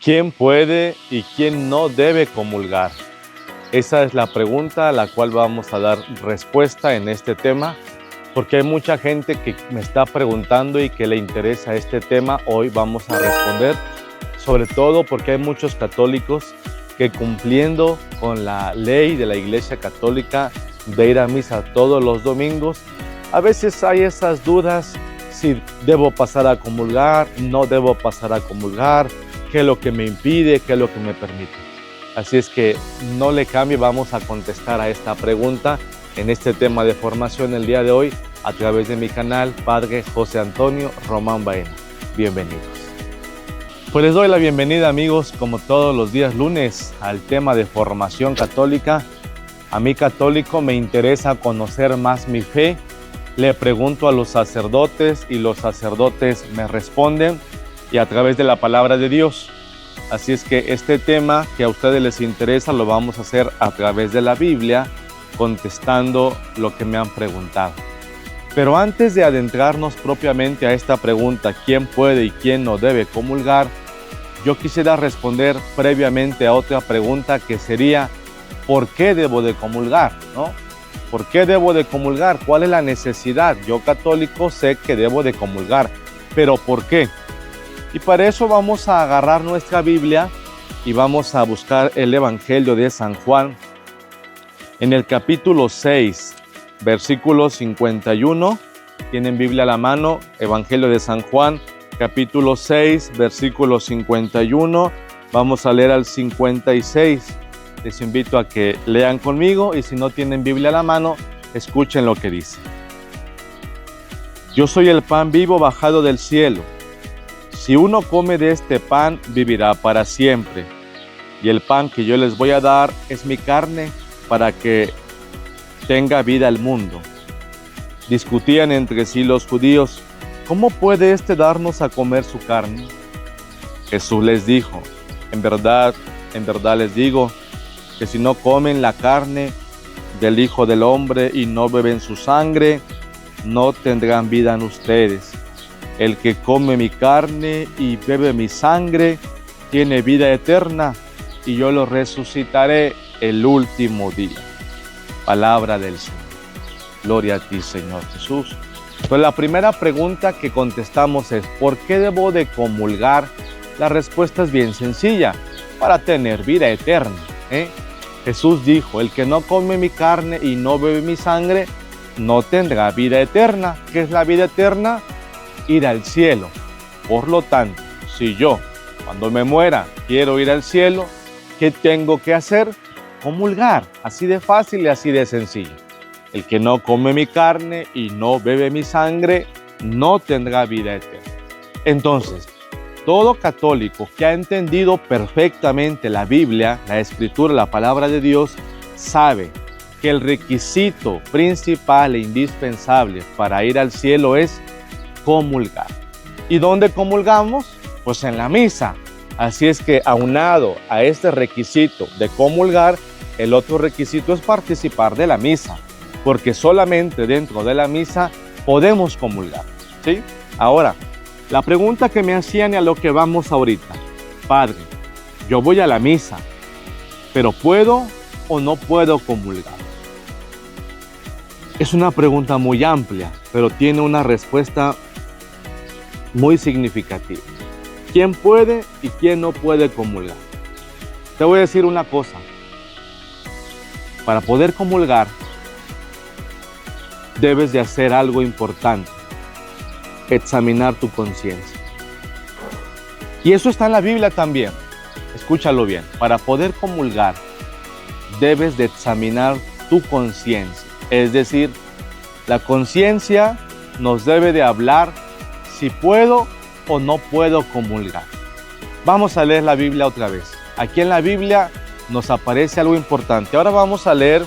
¿Quién puede y quién no debe comulgar? Esa es la pregunta a la cual vamos a dar respuesta en este tema, porque hay mucha gente que me está preguntando y que le interesa este tema. Hoy vamos a responder, sobre todo porque hay muchos católicos que, cumpliendo con la ley de la Iglesia Católica de ir a misa todos los domingos, a veces hay esas dudas: si debo pasar a comulgar, no debo pasar a comulgar, qué es lo que me impide, qué es lo que me permite. Así es que no le cambie, vamos a contestar a esta pregunta en este tema de formación el día de hoy a través de mi canal Padre José Antonio Román Baena. Bienvenidos. Pues les doy la bienvenida, amigos, como todos los días lunes, al tema de formación católica. A mí, católico, me interesa conocer más mi fe. Le pregunto a los sacerdotes y los sacerdotes me responden, y a través de la palabra de Dios. Así es que este tema que a ustedes les interesa lo vamos a hacer a través de la Biblia, contestando lo que me han preguntado. Pero antes de adentrarnos propiamente a esta pregunta, ¿quién puede y quién no debe comulgar?, yo quisiera responder previamente a otra pregunta, que sería: ¿por qué debo de comulgar? ¿No? ¿Por qué debo de comulgar? ¿Cuál es la necesidad? Yo, católico, sé que debo de comulgar, pero ¿por qué? Y para eso vamos a agarrar nuestra Biblia y vamos a buscar el Evangelio de San Juan en el capítulo 6, versículo 51. ¿Tienen Biblia a la mano? Evangelio de San Juan, capítulo 6, versículo 51. Vamos a leer al 56. Les invito a que lean conmigo, y si no tienen Biblia a la mano, escuchen lo que dice. Yo soy el pan vivo bajado del cielo. Si uno come de este pan, vivirá para siempre. Y el pan que yo les voy a dar es mi carne, para que tenga vida el mundo. Discutían entre sí los judíos: ¿cómo puede éste darnos a comer su carne? Jesús les dijo: en verdad les digo, que si no comen la carne del Hijo del Hombre y no beben su sangre, no tendrán vida en ustedes. El que come mi carne y bebe mi sangre tiene vida eterna, y yo lo resucitaré el último día. Palabra del Señor. Gloria a ti, Señor Jesús. Entonces, la primera pregunta que contestamos es: ¿por qué debo de comulgar? La respuesta es bien sencilla: para tener vida eterna. Jesús dijo: el que no come mi carne y no bebe mi sangre no tendrá vida eterna. ¿Qué es la vida eterna? Ir al cielo. Por lo tanto, si yo, cuando me muera, quiero ir al cielo, ¿qué tengo que hacer? Comulgar. Así de fácil y así de sencillo. El que no come mi carne y no bebe mi sangre no tendrá vida eterna. Entonces, todo católico que ha entendido perfectamente la Biblia, la Escritura, la palabra de Dios, sabe que el requisito principal e indispensable para ir al cielo es comulgar. ¿Y dónde comulgamos? Pues en la misa. Así es que, aunado a este requisito de comulgar, el otro requisito es participar de la misa, porque solamente dentro de la misa podemos comulgar, ¿sí? Ahora, la pregunta que me hacían y a lo que vamos ahorita: Padre, yo voy a la misa, pero ¿puedo o no puedo comulgar? Es una pregunta muy amplia, pero tiene una respuesta muy significativa. ¿Quién puede y quién no puede comulgar? Te voy a decir una cosa: para poder comulgar, debes de hacer algo importante: examinar tu conciencia. Y eso está en la Biblia también. Escúchalo bien. Para poder comulgar, debes de examinar tu conciencia. Es decir, la conciencia nos debe de hablar si puedo o no puedo comulgar. Vamos a leer la Biblia otra vez. Aquí en la Biblia nos aparece algo importante. Ahora vamos a leer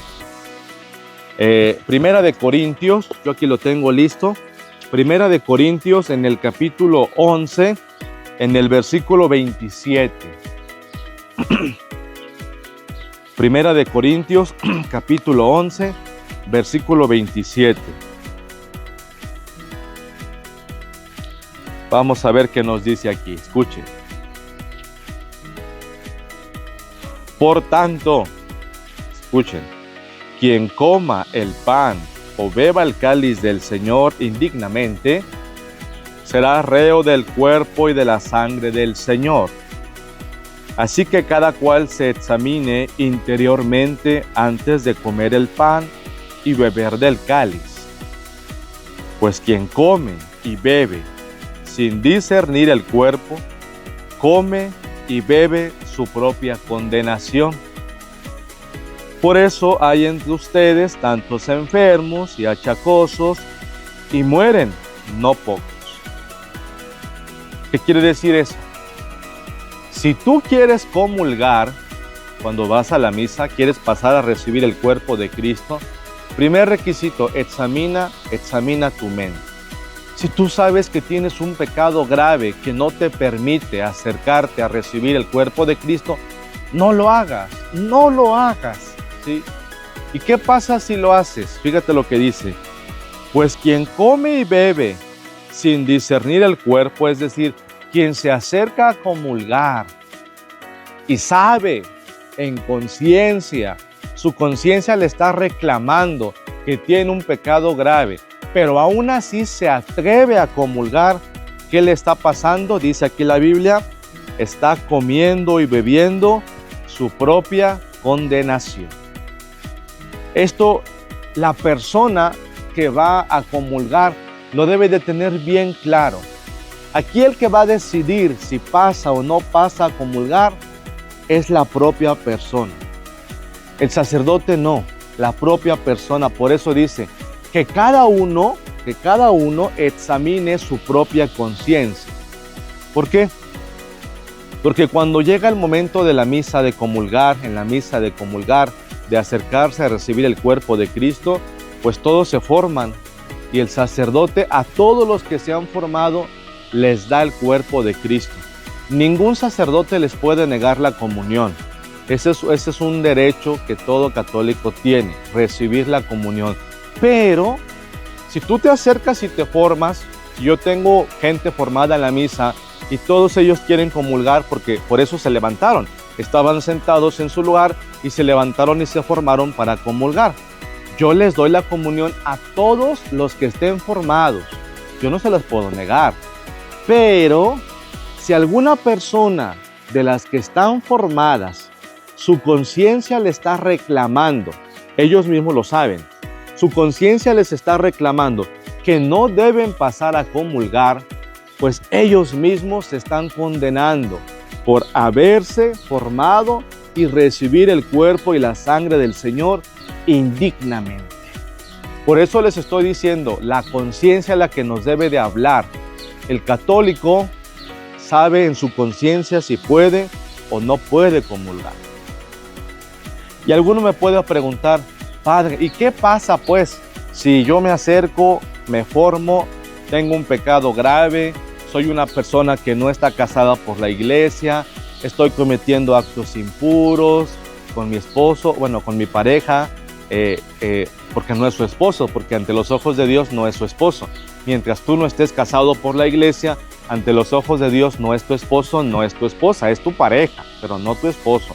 Primera de Corintios. Yo aquí lo tengo listo. Primera de Corintios, en el capítulo 11, en el versículo 27. Primera de Corintios, capítulo 11, versículo 27. Vamos a ver qué nos dice aquí. Escuchen. Por tanto, escuchen, quien coma el pan o beba el cáliz del Señor indignamente, será reo del cuerpo y de la sangre del Señor. Así que cada cual se examine interiormente antes de comer el pan y beber del cáliz. Pues quien come y bebe sin discernir el cuerpo, come y bebe su propia condenación. Por eso hay entre ustedes tantos enfermos y achacosos, y mueren no pocos. ¿Qué quiere decir eso? Si tú quieres comulgar, cuando vas a la misa, quieres pasar a recibir el cuerpo de Cristo, primer requisito, examina tu mente. Si tú sabes que tienes un pecado grave que no te permite acercarte a recibir el cuerpo de Cristo, no lo hagas, ¿sí? ¿Y qué pasa si lo haces? Fíjate lo que dice. Pues quien come y bebe sin discernir el cuerpo, es decir, quien se acerca a comulgar y sabe en conciencia, su conciencia le está reclamando que tiene un pecado grave, pero aún así se atreve a comulgar, ¿qué le está pasando? Dice aquí la Biblia, está comiendo y bebiendo su propia condenación. Esto, la persona que va a comulgar lo debe de tener bien claro. Aquí el que va a decidir si pasa o no pasa a comulgar es la propia persona. El sacerdote no, la propia persona. Por eso dice que cada uno examine su propia conciencia. ¿Por qué? Porque cuando llega el momento de la misa de comulgar, en la misa de comulgar, de acercarse a recibir el cuerpo de Cristo, pues todos se forman y el sacerdote a todos los que se han formado les da el cuerpo de Cristo. Ningún sacerdote les puede negar la comunión. Ese es un derecho que todo católico tiene, recibir la comunión. Pero si tú te acercas y te formas, yo tengo gente formada en la misa y todos ellos quieren comulgar porque por eso se levantaron. Estaban sentados en su lugar y se levantaron y se formaron para comulgar. Yo les doy la comunión a todos los que estén formados. Yo no se las puedo negar. Pero si alguna persona de las que están formadas, su conciencia le está reclamando, ellos mismos lo saben, su conciencia les está reclamando que no deben pasar a comulgar, pues ellos mismos se están condenando por haberse formado y recibir el cuerpo y la sangre del Señor indignamente. Por eso les estoy diciendo, la conciencia es la que nos debe de hablar. El católico sabe en su conciencia si puede o no puede comulgar. Y alguno me puede preguntar, padre, ¿y qué pasa pues si yo me acerco, me formo, tengo un pecado grave, soy una persona que no está casada por la iglesia, estoy cometiendo actos impuros con mi esposo, bueno, con mi pareja, porque no es su esposo, porque ante los ojos de Dios no es su esposo. Mientras tú no estés casado por la iglesia, ante los ojos de Dios no es tu esposo, no es tu esposa, es tu pareja, pero no tu esposo.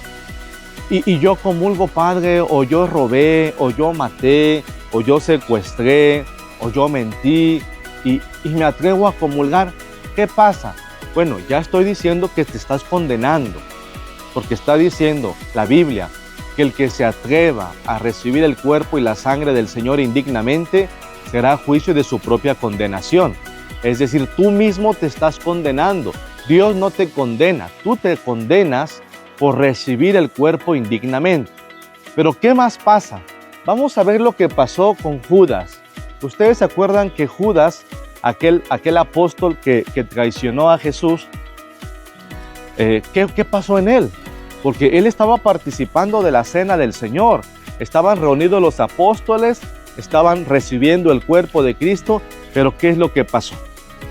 Y yo comulgo, padre, o yo robé, o yo maté, o yo secuestré, o yo mentí, y me atrevo a comulgar. ¿Qué pasa? Bueno, ya estoy diciendo que te estás condenando, porque está diciendo la Biblia que el que se atreva a recibir el cuerpo y la sangre del Señor indignamente será juicio de su propia condenación. Es decir, tú mismo te estás condenando. Dios no te condena, tú te condenas por recibir el cuerpo indignamente. Pero ¿qué más pasa? Vamos a ver lo que pasó con Judas. Ustedes se acuerdan que Judas, aquel apóstol que traicionó a Jesús, ¿qué pasó en él? Porque él estaba participando de la cena del Señor. Estaban reunidos los apóstoles, estaban recibiendo el cuerpo de Cristo, pero ¿qué es lo que pasó?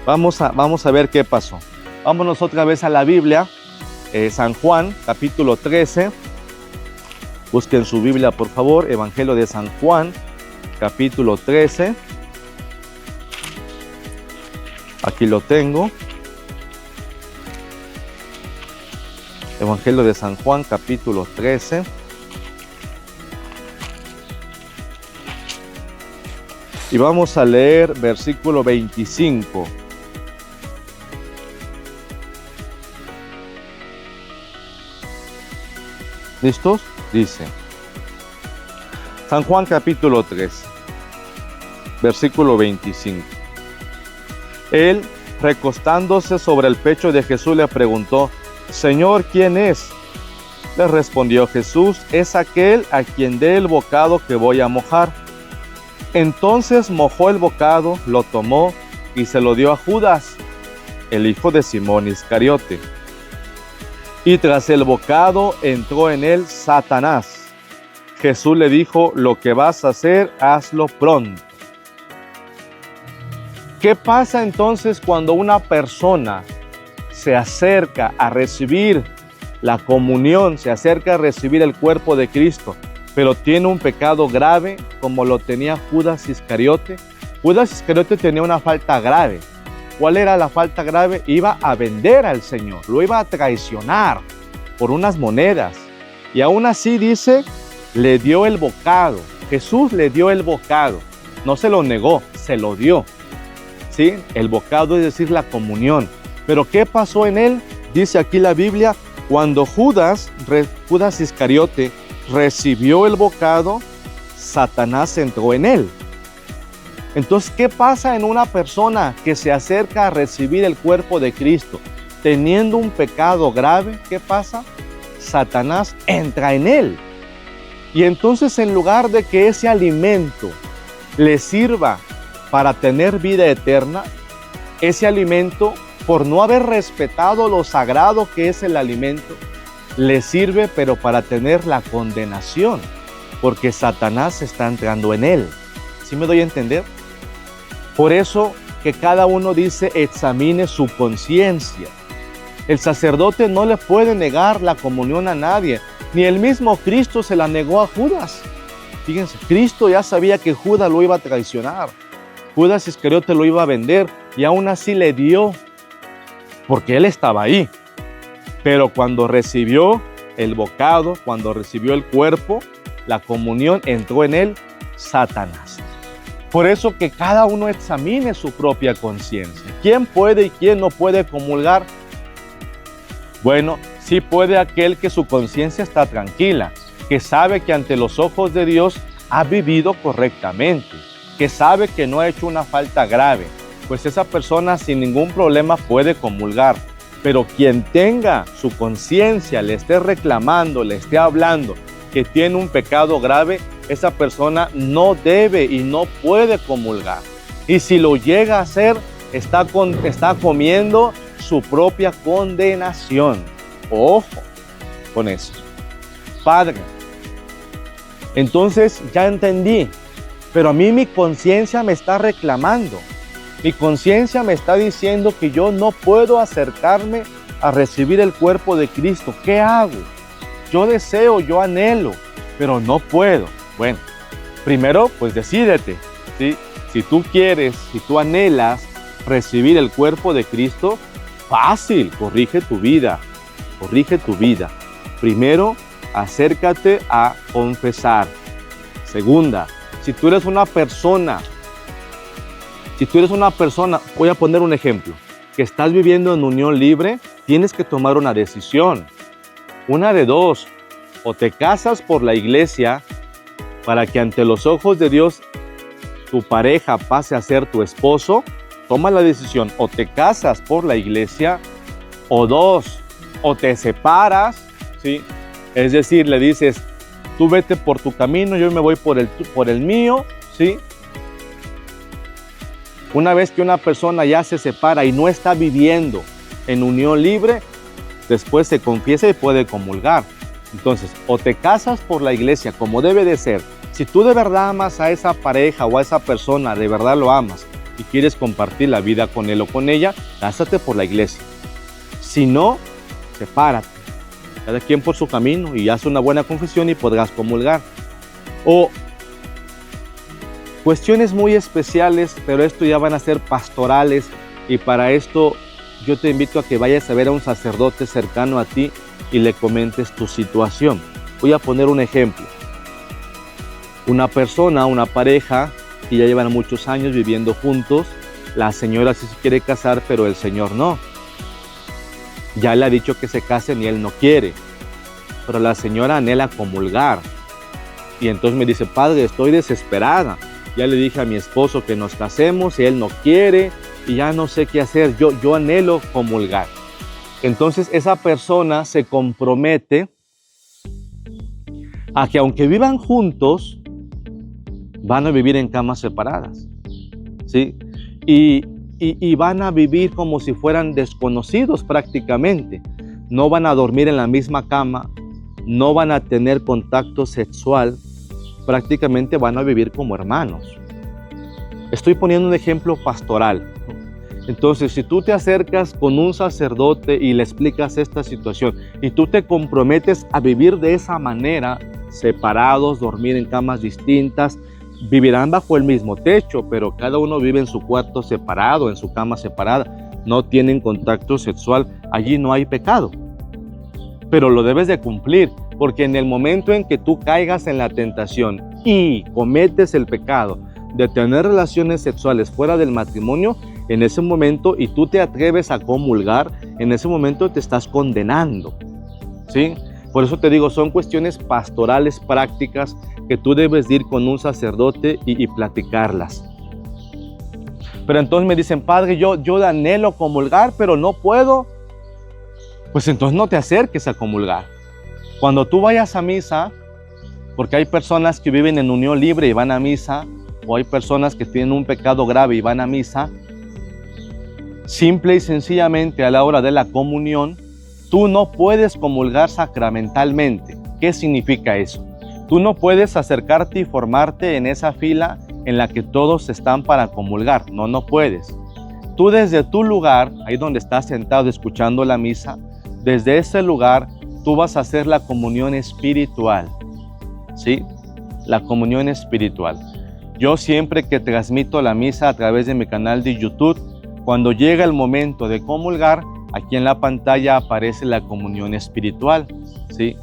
Vamos a ver qué pasó. Vámonos otra vez a la Biblia, San Juan, capítulo 13. Busquen su Biblia, por favor, Evangelio de San Juan, capítulo 13. Aquí lo tengo. Evangelio de San Juan, capítulo 13. Y vamos a leer versículo 25. ¿Listos? Dice, San Juan capítulo 13, versículo 25. Él, recostándose sobre el pecho de Jesús, le preguntó, Señor, ¿quién es? Le respondió Jesús, es aquel a quien dé el bocado que voy a mojar. Entonces mojó el bocado, lo tomó y se lo dio a Judas, el hijo de Simón Iscariote. Y tras el bocado entró en él Satanás. Jesús le dijo, lo que vas a hacer, hazlo pronto. ¿Qué pasa entonces cuando una persona se acerca a recibir la comunión, se acerca a recibir el cuerpo de Cristo, pero tiene un pecado grave como lo tenía Judas Iscariote? Judas Iscariote tenía una falta grave. ¿Cuál era la falta grave? Iba a vender al Señor, lo iba a traicionar por unas monedas. Y aún así dice, le dio el bocado. Jesús le dio el bocado. No se lo negó, se lo dio. ¿Sí? El bocado es decir, la comunión. Pero ¿qué pasó en él? Dice aquí la Biblia, cuando Judas Iscariote recibió el bocado, Satanás entró en él. Entonces, ¿qué pasa en una persona que se acerca a recibir el cuerpo de Cristo teniendo un pecado grave? ¿Qué pasa? Satanás entra en él. Y entonces, en lugar de que ese alimento le sirva para tener vida eterna, ese alimento, por no haber respetado lo sagrado que es el alimento, le sirve pero para tener la condenación, porque Satanás está entrando en él. ¿Sí me doy a entender? Por eso que cada uno dice, examine su conciencia. El sacerdote no le puede negar la comunión a nadie, ni el mismo Cristo se la negó a Judas. Fíjense, Cristo ya sabía que Judas lo iba a traicionar, Judas Iscariote lo iba a vender, y aún así le dio, porque él estaba ahí. Pero cuando recibió el bocado, cuando recibió el cuerpo, la comunión, entró en él Satanás. Por eso que cada uno examine su propia conciencia. ¿Quién puede y quién no puede comulgar? Bueno, sí puede aquel que su conciencia está tranquila, que sabe que ante los ojos de Dios ha vivido correctamente, que sabe que no ha hecho una falta grave, pues esa persona sin ningún problema puede comulgar. Pero quien tenga su conciencia, le esté reclamando, le esté hablando que tiene un pecado grave, esa persona no debe y no puede comulgar. Y si lo llega a hacer, está comiendo su propia condenación. Ojo con eso. Padre, entonces ya entendí, pero a mí mi conciencia me está reclamando. Mi conciencia me está diciendo que yo no puedo acercarme a recibir el cuerpo de Cristo. ¿Qué hago? Yo deseo, yo anhelo, pero no puedo. Bueno, primero pues decídete, ¿sí? Si tú quieres, si tú anhelas recibir el cuerpo de Cristo, fácil, corrige tu vida. Primero, acércate a confesar. Segunda, si tú eres una persona, voy a poner un ejemplo, que estás viviendo en unión libre, tienes que tomar una decisión. Una de dos, o te casas por la iglesia para que ante los ojos de Dios tu pareja pase a ser tu esposo, toma la decisión, o te casas por la iglesia, o dos, o te separas, ¿sí? Es decir, le dices, tú vete por tu camino, yo me voy por el mío, ¿sí? Una vez que una persona ya se separa y no está viviendo en unión libre, después se confiesa y puede comulgar. Entonces, o te casas por la iglesia como debe de ser. Si tú de verdad amas a esa pareja o a esa persona, de verdad lo amas y quieres compartir la vida con él o con ella, cásate por la iglesia. Si no, sepárate. Cada quien por su camino y haz una buena confesión y podrás comulgar. O cuestiones muy especiales, pero esto ya van a ser pastorales y para esto yo te invito a que vayas a ver a un sacerdote cercano a ti y le comentes tu situación. Voy a poner un ejemplo. Una persona, una pareja, que ya llevan muchos años viviendo juntos, la señora sí se quiere casar, pero el señor no. Ya le ha dicho que se casen y él no quiere, pero la señora anhela comulgar. Y entonces me dice, padre, estoy desesperada. Ya le dije a mi esposo que nos casemos y él no quiere y ya no sé qué hacer. Yo anhelo comulgar. Entonces esa persona se compromete a que aunque vivan juntos, van a vivir en camas separadas, ¿sí? Y van a vivir como si fueran desconocidos prácticamente. No van a dormir en la misma cama, no van a tener contacto sexual, prácticamente van a vivir como hermanos. Estoy poniendo un ejemplo pastoral. Entonces, si tú te acercas con un sacerdote y le explicas esta situación y tú te comprometes a vivir de esa manera, separados, dormir en camas distintas, vivirán bajo el mismo techo, pero cada uno vive en su cuarto separado, en su cama separada, no tienen contacto sexual, allí no hay pecado. Pero lo debes de cumplir, porque en el momento en que tú caigas en la tentación y cometes el pecado de tener relaciones sexuales fuera del matrimonio, en ese momento, y tú te atreves a comulgar, en ese momento te estás condenando, ¿sí? Por eso te digo, son cuestiones pastorales prácticas que tú debes de ir con un sacerdote y platicarlas. Pero entonces me dicen, padre, yo anhelo comulgar, pero no puedo. Pues entonces no te acerques a comulgar. Cuando tú vayas a misa, porque hay personas que viven en unión libre y van a misa, o hay personas que tienen un pecado grave y van a misa, simple y sencillamente a la hora de la comunión, tú no puedes comulgar sacramentalmente. ¿Qué significa eso? Tú no puedes acercarte y formarte en esa fila en la que todos están para comulgar. No puedes. Tú desde tu lugar, ahí donde estás sentado escuchando la misa, desde ese lugar tú vas a hacer la comunión espiritual, ¿sí? La comunión espiritual. Yo siempre que transmito la misa a través de mi canal de YouTube, cuando llega el momento de comulgar, aquí en la pantalla aparece la comunión espiritual, ¿sí?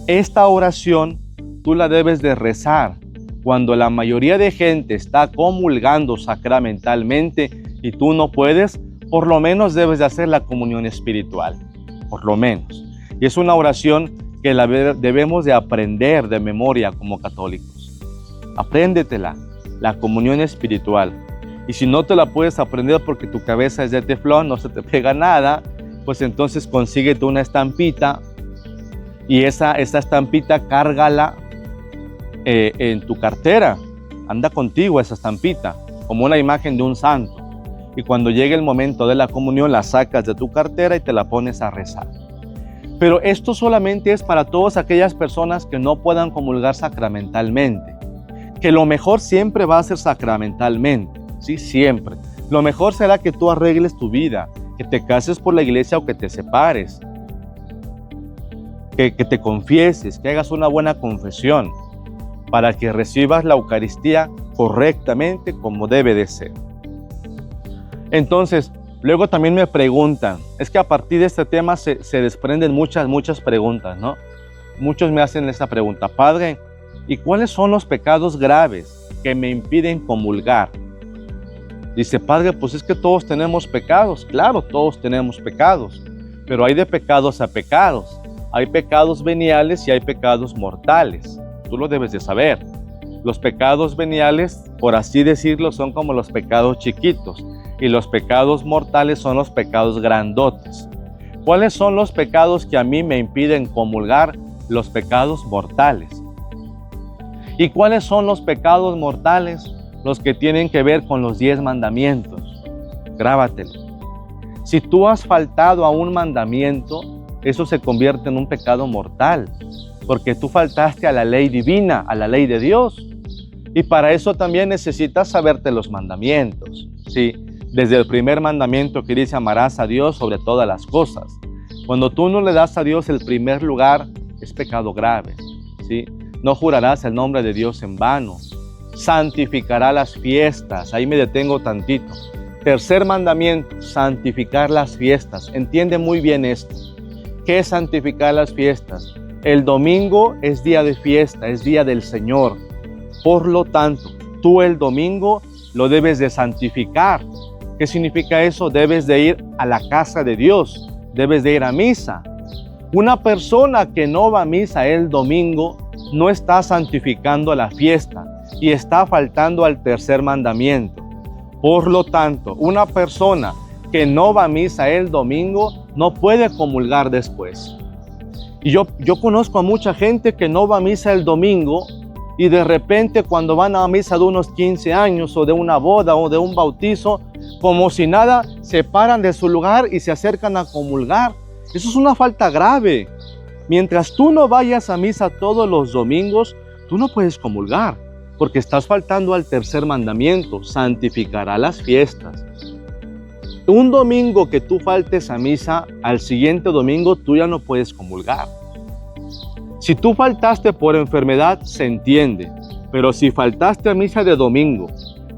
Esta oración tú la debes de rezar cuando la mayoría de gente está comulgando sacramentalmente y tú no puedes, por lo menos debes de hacer la comunión espiritual, por lo menos. Y es una oración que la debemos de aprender de memoria como católicos. Apréndetela, la comunión espiritual. Y si no te la puedes aprender porque tu cabeza es de teflón, no se te pega nada, pues entonces consíguete una estampita y esa estampita cárgala en tu cartera. Anda contigo esa estampita, como una imagen de un santo. Y cuando llegue el momento de la comunión, la sacas de tu cartera y te la pones a rezar. Pero esto solamente es para todas aquellas personas que no puedan comulgar sacramentalmente. Que lo mejor siempre va a ser sacramentalmente, ¿sí? Siempre. Lo mejor será que tú arregles tu vida, que te cases por la iglesia o que te separes, que te confieses, que hagas una buena confesión, para que recibas la Eucaristía correctamente como debe de ser. Entonces, luego también me preguntan, es que a partir de este tema se desprenden muchas preguntas, ¿no? Muchos me hacen esta pregunta, padre, ¿y cuáles son los pecados graves que me impiden comulgar? Dice, padre, pues es que todos tenemos pecados. Claro, todos tenemos pecados, pero hay de pecados a pecados. Hay pecados veniales y hay pecados mortales. Tú lo debes de saber. Los pecados veniales, por así decirlo, son como los pecados chiquitos y los pecados mortales son los pecados grandotes. ¿Cuáles son los pecados que a mí me impiden comulgar? Los pecados mortales. ¿Y cuáles son los pecados mortales? Los que tienen que ver con los 10 mandamientos. Grábatelo. Si tú has faltado a un mandamiento, eso se convierte en un pecado mortal, porque tú faltaste a la ley divina, a la ley de Dios. Y para eso también necesitas saberte los mandamientos, ¿sí? Desde el primer mandamiento que dice amarás a Dios sobre todas las cosas. Cuando tú no le das a Dios el primer lugar, es pecado grave, ¿sí? No jurarás el nombre de Dios en vano. Santificará las fiestas. Ahí me detengo tantito. Tercer mandamiento, santificar las fiestas. Entiende muy bien esto. ¿Qué es santificar las fiestas? El domingo es día de fiesta, es día del Señor. Por lo tanto, tú el domingo lo debes de santificar. ¿Qué significa eso? Debes de ir a la casa de Dios, debes de ir a misa. Una persona que no va a misa el domingo no está santificando la fiesta y está faltando al tercer mandamiento. Por lo tanto, una persona que no va a misa el domingo no puede comulgar después. Y yo conozco a mucha gente que no va a misa el domingo y de repente cuando van a misa de unos 15 años o de una boda o de un bautizo, como si nada, se paran de su lugar y se acercan a comulgar. Eso es una falta grave. Mientras tú no vayas a misa todos los domingos, tú no puedes comulgar, porque estás faltando al tercer mandamiento, santificará las fiestas. Un domingo que tú faltes a misa, al siguiente domingo tú ya no puedes comulgar. Si tú faltaste por enfermedad, se entiende, pero si faltaste a misa de domingo,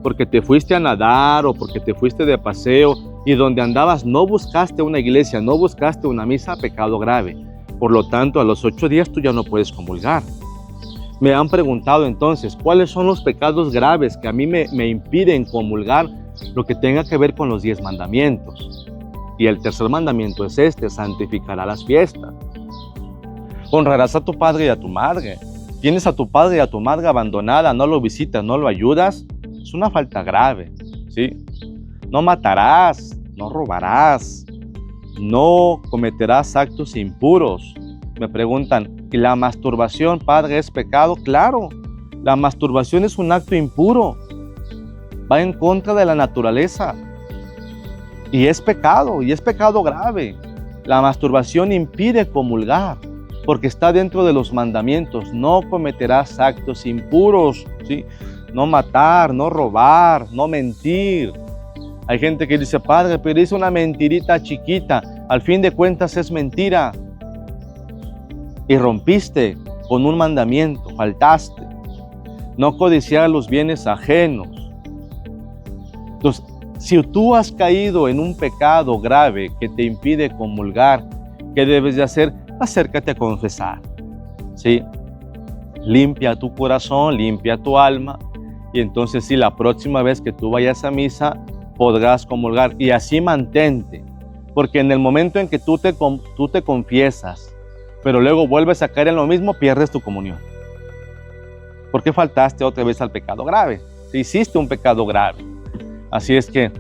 porque te fuiste a nadar o porque te fuiste de paseo y donde andabas no buscaste una iglesia, no buscaste una misa, pecado grave. Por lo tanto, a los 8 días tú ya no puedes comulgar. Me han preguntado entonces, ¿cuáles son los pecados graves que a mí me impiden comulgar? Lo que tenga que ver con los 10 mandamientos. Y el tercer mandamiento es este, santificará las fiestas. Honrarás a tu padre y a tu madre. Tienes a tu padre y a tu madre abandonada, no lo visitas, no lo ayudas, es una falta grave, ¿sí? No matarás, no robarás, no cometerás actos impuros. Me preguntan, ¿y la masturbación, padre, es pecado? Claro, la masturbación es un acto impuro. Va en contra de la naturaleza. Y es pecado grave. La masturbación impide comulgar, porque está dentro de los mandamientos. No cometerás actos impuros, ¿sí? No matar, no robar, no mentir. Hay gente que dice, padre, pero hice una mentirita chiquita. Al fin de cuentas es mentira. Y rompiste con un mandamiento, faltaste. No codiciar los bienes ajenos. Entonces, si tú has caído en un pecado grave que te impide comulgar, ¿qué debes de hacer? Acércate a confesar, ¿sí? Limpia tu corazón, limpia tu alma, y entonces sí, la próxima vez que tú vayas a misa, podrás comulgar, y así mantente, porque en el momento en que tú te confiesas, pero luego vuelves a caer en lo mismo, pierdes tu comunión. Porque faltaste otra vez al pecado grave, hiciste un pecado grave. Así es que,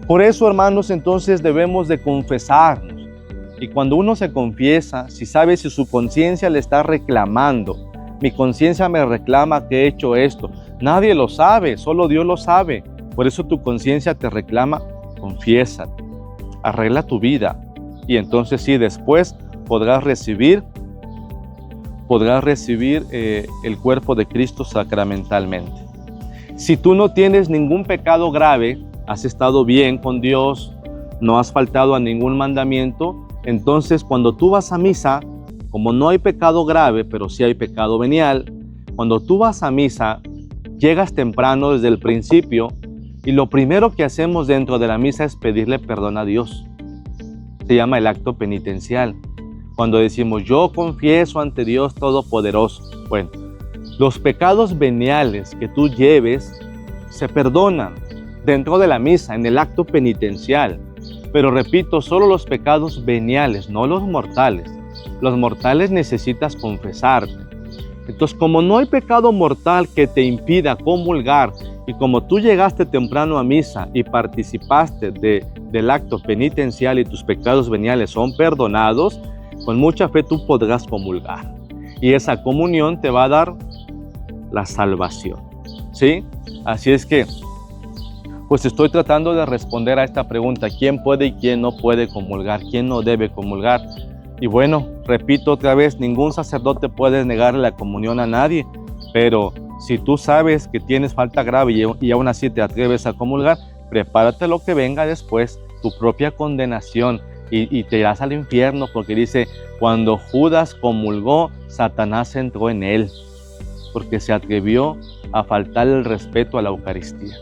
por eso, hermanos, entonces debemos de confesarnos. Y cuando uno se confiesa, si sabe si su conciencia le está reclamando, mi conciencia me reclama que he hecho esto. Nadie lo sabe, solo Dios lo sabe. Por eso tu conciencia te reclama, confiésate, arregla tu vida. Y entonces sí, después podrás recibir el cuerpo de Cristo sacramentalmente. Si tú no tienes ningún pecado grave, has estado bien con Dios, no has faltado a ningún mandamiento, entonces cuando tú vas a misa, como no hay pecado grave, pero sí hay pecado venial, cuando tú vas a misa, llegas temprano desde el principio y lo primero que hacemos dentro de la misa es pedirle perdón a Dios. Se llama el acto penitencial. Cuando decimos, yo confieso ante Dios Todopoderoso. Bueno, los pecados veniales que tú lleves se perdonan dentro de la misa, en el acto penitencial. Pero repito, solo los pecados veniales, no los mortales. Los mortales necesitas confesarte. Entonces, como no hay pecado mortal que te impida comulgar, y como tú llegaste temprano a misa y participaste del acto penitencial y tus pecados veniales son perdonados, con mucha fe tú podrás comulgar. Y esa comunión te va a dar la salvación, ¿sí? Así es que, pues estoy tratando de responder a esta pregunta, ¿quién puede y quién no puede comulgar? ¿Quién no debe comulgar? Y bueno, repito otra vez, ningún sacerdote puede negarle la comunión a nadie, pero si tú sabes que tienes falta grave y aún así te atreves a comulgar, prepárate lo que venga después, tu propia condenación, y te irás al infierno, porque dice, cuando Judas comulgó, Satanás entró en él, porque se atrevió a faltar el respeto a la Eucaristía.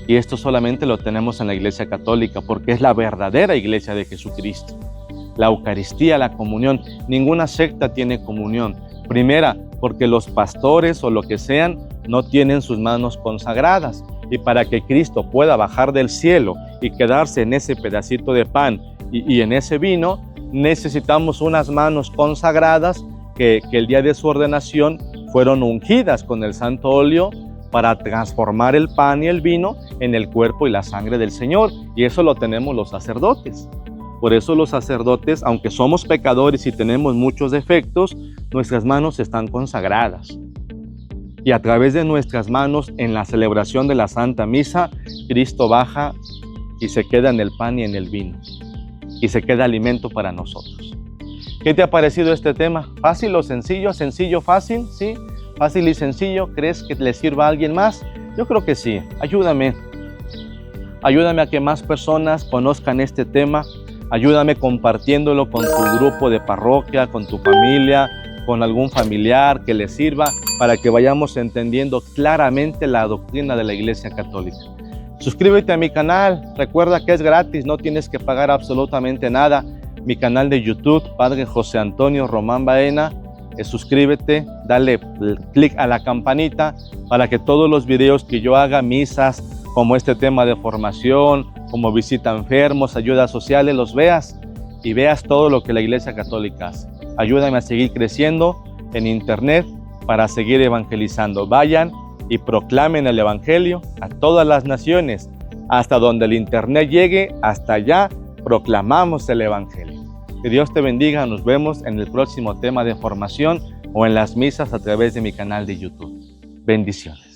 Y esto solamente lo tenemos en la Iglesia Católica porque es la verdadera Iglesia de Jesucristo. La Eucaristía, la comunión, ninguna secta tiene comunión. Primera, porque los pastores o lo que sean no tienen sus manos consagradas. Y para que Cristo pueda bajar del cielo y quedarse en ese pedacito de pan y en ese vino, necesitamos unas manos consagradas que el día de su ordenación fueron ungidas con el santo óleo para transformar el pan y el vino en el cuerpo y la sangre del Señor. Y eso lo tenemos los sacerdotes. Por eso los sacerdotes, aunque somos pecadores y tenemos muchos defectos, nuestras manos están consagradas. Y a través de nuestras manos, en la celebración de la Santa Misa, Cristo baja y se queda en el pan y en el vino. Y se queda alimento para nosotros. ¿Qué te ha parecido este tema? ¿Fácil o sencillo? ¿Sencillo, fácil? ¿Sí? ¿Fácil y sencillo? ¿Crees que le sirva a alguien más? Yo creo que sí. Ayúdame. Ayúdame a que más personas conozcan este tema. Ayúdame compartiéndolo con tu grupo de parroquia, con tu familia, con algún familiar que le sirva para que vayamos entendiendo claramente la doctrina de la Iglesia Católica. Suscríbete a mi canal. Recuerda que es gratis, no tienes que pagar absolutamente nada. Mi canal de YouTube, Padre José Antonio Román Baena. Suscríbete, dale clic a la campanita para que todos los videos que yo haga, misas, como este tema de formación, como visita a enfermos, ayudas sociales, los veas y veas todo lo que la Iglesia Católica hace. Ayúdame a seguir creciendo en internet para seguir evangelizando. Vayan y proclamen el Evangelio a todas las naciones. Hasta donde el internet llegue, hasta allá proclamamos el Evangelio. Que Dios te bendiga. Nos vemos en el próximo tema de formación o en las misas a través de mi canal de YouTube. Bendiciones.